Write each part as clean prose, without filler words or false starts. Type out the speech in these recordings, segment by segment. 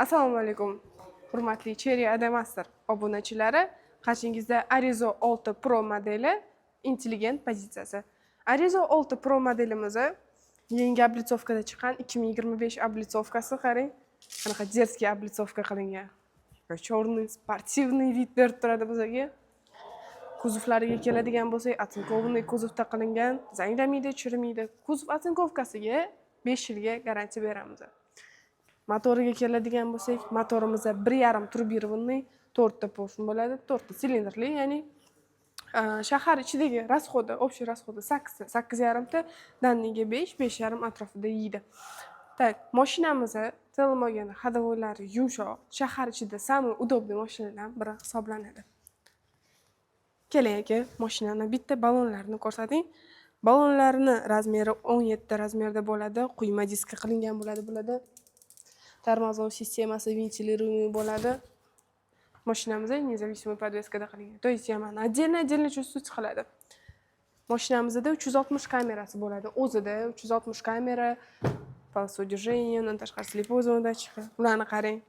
Assalomu alaykum. Hurmatli Cherry Adamaster obunachilari, qarshingizda Arizo 6 Pro modeli intelligent pozitsiyasi. Arizo 6 Pro modelimiz yangi oblitsovkada chiqqan 2025 oblitsovkasi qarang. Qanaqa jerskiy oblitsovka qilingan. Chorniy, sportivniy vid berib turadi bizga. Kuzovlariga keladigan bo'lsak, atsinkovniy kuzovda qilingan, zanglamaydi, chirimaydi. Kuzov atsinkovkasiga 5 yilga garantiya beramiz. Motoriga keladigan bo'lsak, motorimizda 1.5 turbirованный 4 ta portion bo'ladi, 4 ta silindrli, ya'ni shahar ichidagi расходы, общий расходы 8, 8.5 ta, danniga 5, 5.5 atrofida yeydi. Так, mashinamiz ta'lim olganda hadovoylari yumshoq, shahar ichida самый удобный mashinalardan biri hisoblanadi. Keling aka, mashinani bitta ballonlarini ko'rsating. Ballonlarning razmeri 17 ta razmerda bo'ladi, quyma diska qilingan bo'ladi. Тормозной системасы вентилируемый bo'ladi. Mashinamiz независимый подвескада qilingan. То есть mana отдельно чувствовать qiladi. Mashinamizda 360 kamerasi bo'ladi. O'zida 360 kamera, полосу движения, undan tashqari слепой zona dachig'i. Ularni qarang.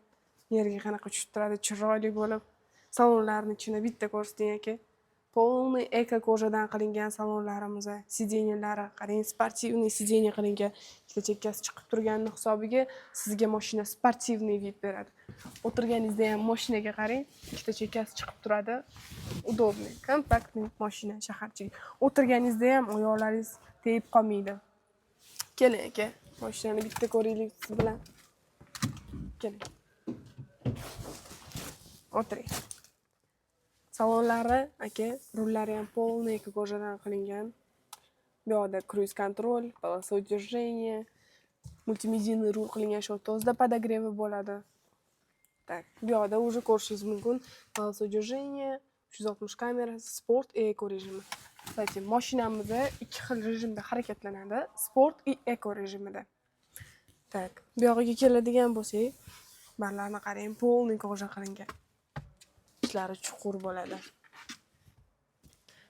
Yerga qanaqa tushib turadi, chiroyli bo'lib. Salonlarning ichini bitta ko'rsating aka. Полный эко ko'jadan qilingan salonlarimiz, sideniyalari qarang, sportivniy sideniya qilingan. Ikkita chekkasi chiqib turganning hisobiga sizga mashina sportivniy vid beradi. O'tirganingizda ham mashinaga qarang, ikkita chekkasi chiqib turadi. Удобный, kompaktniy mashina shaharchiga. O'tirganingizda ham oyoqlaringiz tegib qolmaydi. Keling aka, mashinani bitta ko'raylik siz bilan. Keling. O'tiring. Salonlari aka, rullari ham полный эко ko'jadan qilingan. Bu yerda cruise control, полоса движения, multimediyali rul qilingan, shu o'zida podogrevi bo'ladi. Так, bu yerda уже ko'rishingiz mumkin. Полоса движения, 360 kamera, sport, eco rejimi. Kстати, mashinamiz ikki xil rejimda harakatlanadi, sport va eco rejimida. Так, bu yerga keladigan bo'lsak, barlarni qarang, полный ko'ja qilingan. Ishlari chuqur bo'ladi.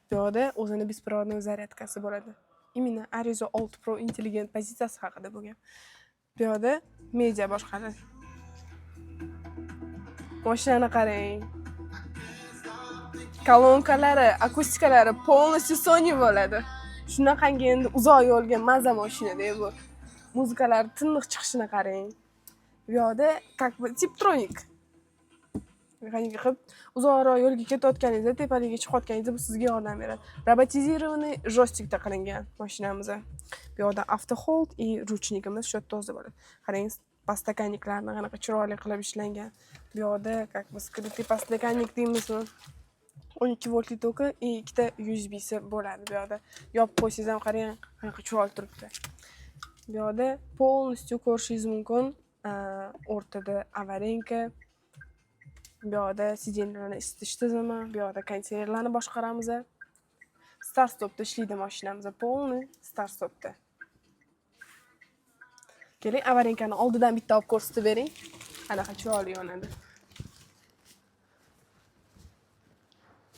Bu yerda o'zini беспроводной zaryadkasi bo'ladi. Именно Arizo 6 Pro intelligent pozitsiyasi haqida bo'lgan. Bu yerda media boshqaradi. Mashinani qarang. Kolonkalari, akustikalari полностью Sony bo'ladi. Shunaqangi endi uzoq yo'lga maza mashinada bu. Muzikalar tiniq chiqishini qarang. Bu yerda как бы Tiptronic. Mexanik qilib uzoqroq yo'lga ketayotganingizda, tepaligiga chiqayotganingizda bu sizga yordam beradi. Robotizirованный joystikda qilingan mashinamiz. Bu yerda auto hold и ruchnikimiz shu yerda bo'ladi. Qarang, pastakanniklarni qanaqa chiroyli qilib ishlangan. Bu yerda как бы скрытый pastakannik deymizmi? 12 voltli toki и ikkita USB-si bo'ladi bu yerda. Yopib qo'ysangiz ham qarang, qanaqa chiroyli turibdi. Bu yerda полностью ko'rishingiz mumkin. O'rtada avarinka. Bu yerda sidenlarni isitish tizimi, bu yerda konditsionerlarni boshqaramiz. Start stopda ishlaydi mashinamiz, полный start stopda. Keling, avarinkani oldidan bitta olib ko'rsatib bering. Qanaqa chiroyli yonadi.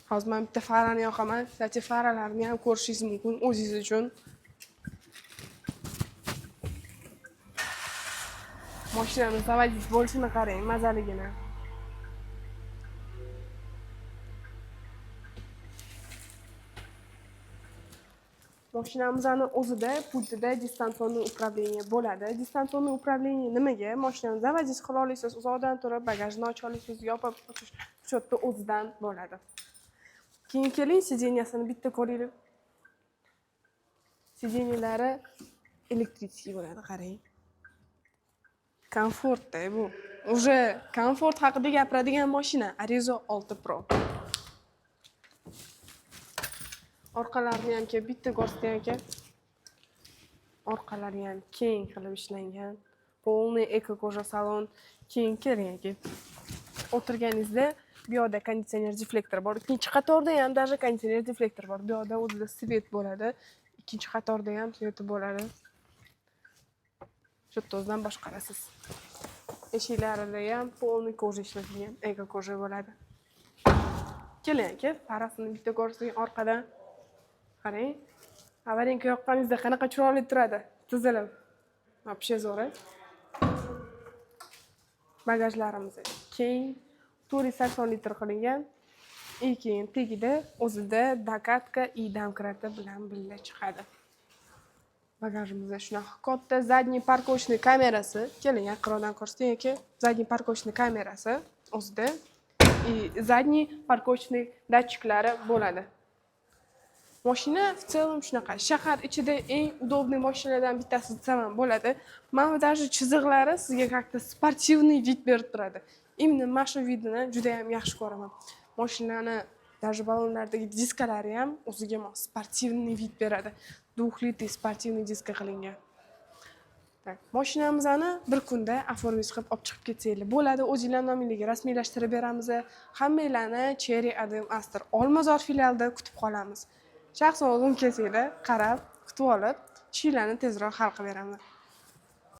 Hozir men bitta farani yoqaman. Kстати, faralarni ham ko'rishingiz mumkin o'zingiz uchun. Mashinamiz zavodiy bo'lishini qarang, mazaligini. Mashinamizning o'zida pultida distansionniy upravlение bo'ladi. Distansionniy upravlение nimaga? Mashinani zavodiy qila olasiz, uzoqdan turib bagajni ocha olasiz, yopib ochish shu yerda o'zidan bo'ladi. Keyin keling, sideniyasini bitta ko'raylik. Sideniyalari elektrический bo'ladi, qarang. Komfortda bu. Уже komfort haqida gapiradigan mashina Arizo 6 Pro. Orqalarini ham bitta ko'rsating aka. Orqalari ham keng qilib ishlangan. Полный эко ko'ja salon. Keyin keling aka. O'tirganingizda bu yerda konditsioner deflektor bor. Ikkinchi qatorda ham даже konditsioner deflektor bor. Bu yerda o'zida svet bo'ladi. Ikkinchi qatorda ham svet bo'ladi. Shu tozdan boshqarasiz. Eshiklarida ham полный ko'ja ishlatilgan, eco ko'ja bo'ladi. Keling aka, farasini bitta ko'rsating orqadan. Qarang. Avarinka yoqqaningizda qanaqa chiroyli turadi. Tizilib. Вообще zo'r. Bagajlarimiz keng, 480 litr qilingan. Keyin tagida o'zida dokatka и domkrati bilan birga chiqadi. Bagajimizda shunaqa katta задний parkovочный kamerasi. Keling, yaqinroqdan ko'rsating aka. Задний parkovочный kamerasi o'zida и задний parkovочный datchiklari bo'ladi. Mashina в целом shunaqa. Shahar ichida eng удобный mashinalardan bittasi desam ham bo'ladi. Mana bu даже chiziqlari sizga как-то sportivный вид berib turadi. Именно mana shu vidini juda ham yaxshi ko'raman. Mashinani даже balonlardagi diskalari ham o'ziga mos sportivный вид beradi. 2 litr sportivный diska qilingan. Tak, mashinamizni bir kunda оформить qilib olib chiqib ketsanglar bo'ladi. O'zingizlar nomingiga rasmiylashtirib beramiz. Hammanglarni Cherry Adam Astor Olmazor filialida kutib qolamiz. Shaxsan o'zim kelsanglar, qarab, kutib olib, ishlarni tezroq hal qilib beraman.